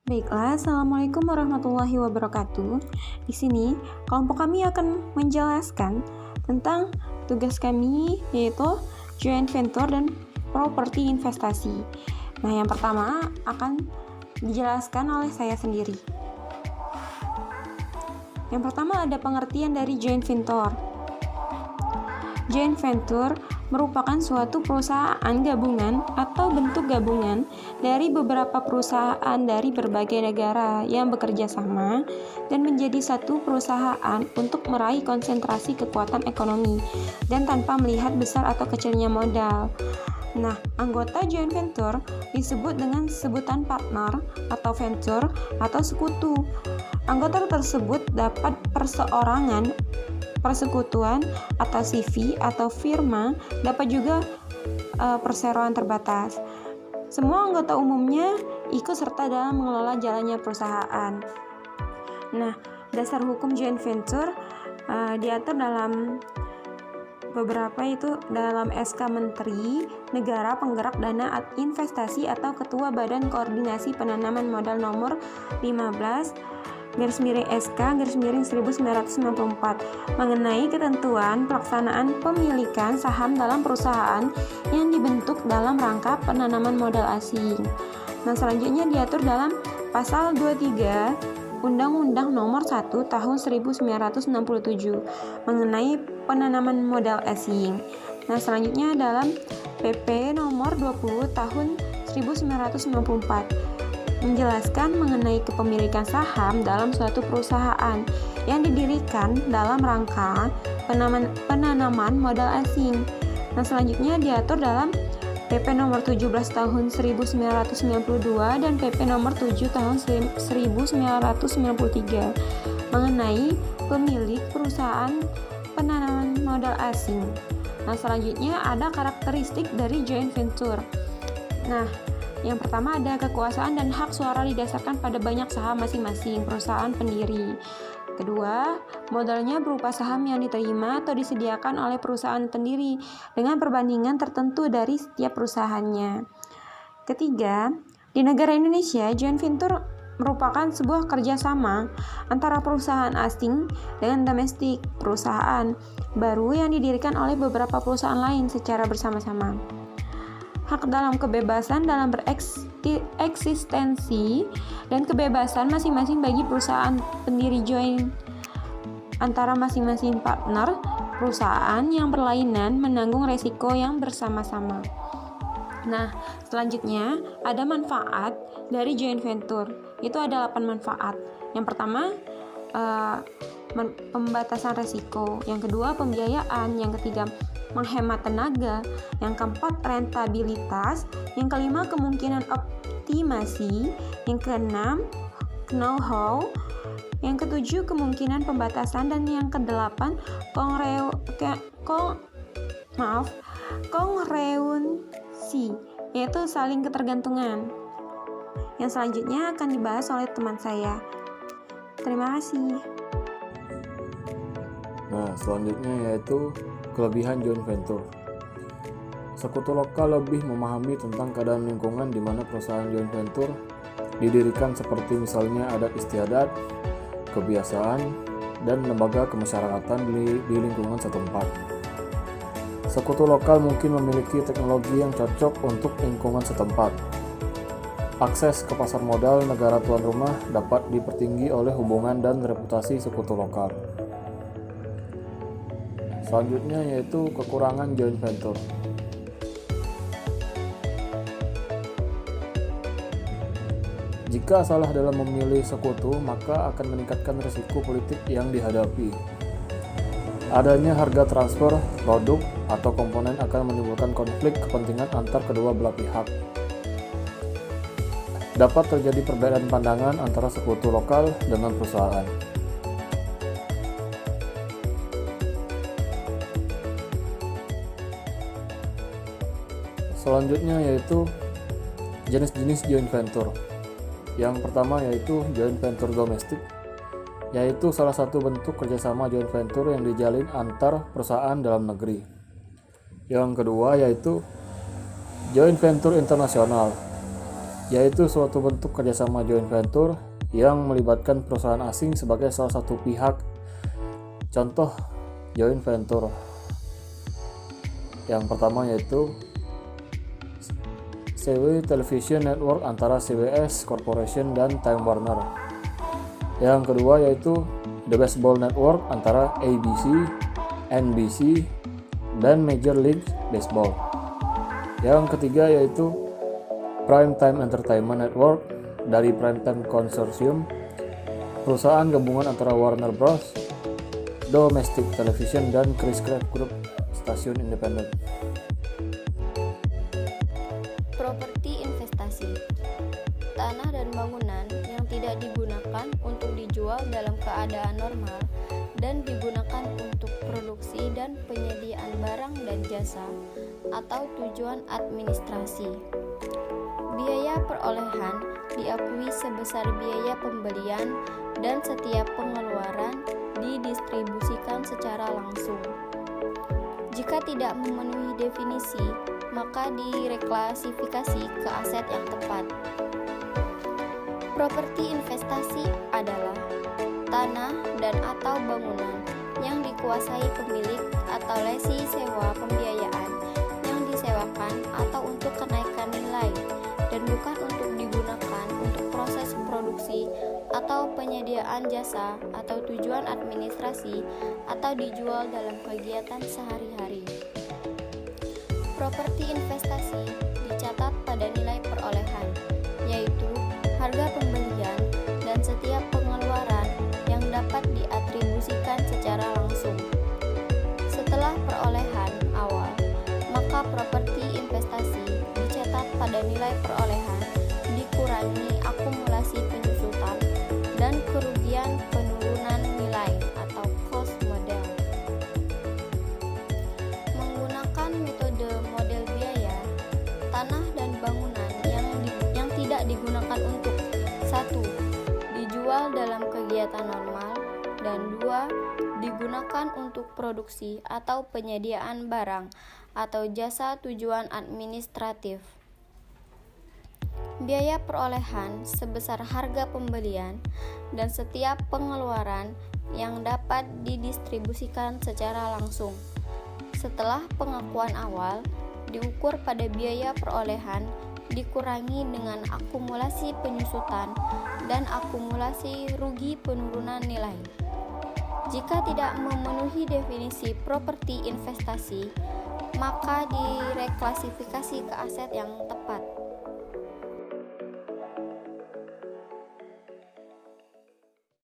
Baiklah, Assalamualaikum warahmatullahi wabarakatuh. Di sini, kelompok kami akan menjelaskan tentang tugas kami, yaitu joint venture dan properti investasi. Nah, yang pertama akan dijelaskan oleh saya sendiri. Yang pertama ada pengertian dari joint venture. Joint venture merupakan suatu perusahaan gabungan atau bentuk gabungan dari beberapa perusahaan dari berbagai negara yang bekerja sama dan menjadi satu perusahaan untuk meraih konsentrasi kekuatan ekonomi dan tanpa melihat besar atau kecilnya modal. Nah, anggota joint venture disebut dengan sebutan partner atau venture atau sekutu. Anggota tersebut dapat perseorangan, persekutuan, atau CV atau firma, dapat juga perseroan terbatas. Semua anggota umumnya ikut serta dalam mengelola jalannya perusahaan. Nah, dasar hukum joint venture diatur dalam beberapa, itu dalam SK Menteri Negara Penggerak Dana Investasi atau Ketua Badan Koordinasi Penanaman Modal nomor 15 SK/1994 mengenai ketentuan pelaksanaan pemilikan saham dalam perusahaan yang dibentuk dalam rangka penanaman modal asing. Nah, selanjutnya diatur dalam pasal 23 Undang-Undang Nomor 1 Tahun 1967 mengenai penanaman modal asing. Nah, selanjutnya dalam PP Nomor 20 Tahun 1994 menjelaskan mengenai kepemilikan saham dalam suatu perusahaan yang didirikan dalam rangka penanaman modal asing. Nah, selanjutnya diatur dalam PP nomor 17 tahun 1992 dan PP nomor 7 tahun 1993 mengenai pemilik perusahaan penanaman modal asing. Nah, selanjutnya ada karakteristik dari joint venture. Nah, yang pertama ada kekuasaan dan hak suara didasarkan pada banyak saham masing-masing perusahaan pendiri. Kedua, modalnya berupa saham yang diterima atau disediakan oleh perusahaan pendiri dengan perbandingan tertentu dari setiap perusahaannya. Ketiga, di negara Indonesia, joint venture merupakan sebuah kerjasama antara perusahaan asing dengan domestik, perusahaan baru yang didirikan oleh beberapa perusahaan lain secara bersama-sama. Hak dalam kebebasan dalam bereksistensi dan kebebasan masing-masing bagi perusahaan pendiri joint antara masing-masing partner perusahaan yang berlainan menanggung resiko yang bersama-sama. Nah, selanjutnya ada manfaat dari joint venture. Itu ada 8 manfaat. Yang pertama, pembatasan resiko. Yang kedua, pembiayaan. Yang ketiga, menghemat tenaga. Yang keempat, rentabilitas. Yang kelima, kemungkinan optimasi. Yang keenam, know-how. Yang ketujuh, kemungkinan pembatasan. Dan yang kedelapan, kongruensi, yaitu saling ketergantungan. Yang selanjutnya akan dibahas oleh teman saya. Terima kasih. Nah, selanjutnya yaitu kelebihan joint venture. Sekutu lokal lebih memahami tentang keadaan lingkungan di mana perusahaan joint venture didirikan, seperti misalnya adat istiadat, kebiasaan, dan lembaga kemasyarakatan di lingkungan setempat. Sekutu lokal mungkin memiliki teknologi yang cocok untuk lingkungan setempat. Akses ke pasar modal negara tuan rumah dapat dipertinggi oleh hubungan dan reputasi sekutu lokal. Selanjutnya yaitu kekurangan joint venture. Jika salah dalam memilih sekutu, maka akan meningkatkan risiko politik yang dihadapi. Adanya harga transfer, produk, atau komponen akan menimbulkan konflik kepentingan antar kedua belah pihak. Dapat terjadi perbedaan pandangan antara sekutu lokal dengan perusahaan. Selanjutnya yaitu jenis-jenis joint venture. Yang pertama yaitu joint venture domestik, yaitu salah satu bentuk kerjasama joint venture yang dijalin antar perusahaan dalam negeri. Yang kedua yaitu joint venture internasional, yaitu suatu bentuk kerjasama joint venture yang melibatkan perusahaan asing sebagai salah satu pihak. Contoh joint venture yang pertama yaitu CW Television Network antara CBS Corporation dan Time Warner. Yang kedua yaitu The Baseball Network antara ABC, NBC, dan Major League Baseball. Yang ketiga yaitu Primetime Entertainment Network dari Primetime Consortium, perusahaan gabungan antara Warner Bros, Domestic Television, dan Chris Craft Group, stasiun independen. Properti investasi. Tanah dan bangunan yang tidak digunakan untuk dijual dalam keadaan normal dan digunakan untuk produksi dan penyediaan barang dan jasa atau tujuan administrasi. Biaya perolehan diakui sebesar biaya pembelian dan setiap pengeluaran didistribusikan secara langsung. Jika tidak memenuhi definisi, maka direklasifikasi ke aset yang tepat. Properti investasi adalah tanah dan atau bangunan yang dikuasai pemilik atau lesi sewa pembiayaan yang disewakan atau untuk kenaikan nilai dan bukan untuk digunakan untuk proses produksi atau penyediaan jasa atau tujuan administrasi atau dijual dalam kegiatan sehari-hari. Properti investasi dicatat pada nilai perolehan, yaitu harga pembelian dan setiap pengeluaran yang dapat diatribusikan secara langsung. Setelah perolehan awal, maka properti investasi dicatat pada nilai perolehan dikurangi akumulasi penyusutan dan kerugian penurunan nilai atau cost model. Menggunakan metode model biaya, tanah dan bangunan yang tidak digunakan untuk 1. Dijual dalam kegiatan normal, dan 2. Digunakan untuk produksi atau penyediaan barang atau jasa tujuan administratif. Biaya perolehan sebesar harga pembelian dan setiap pengeluaran yang dapat didistribusikan secara langsung. Setelah pengakuan awal, diukur pada biaya perolehan dikurangi dengan akumulasi penyusutan dan akumulasi rugi penurunan nilai. Jika tidak memenuhi definisi properti investasi, maka direklasifikasi ke aset yang tepat.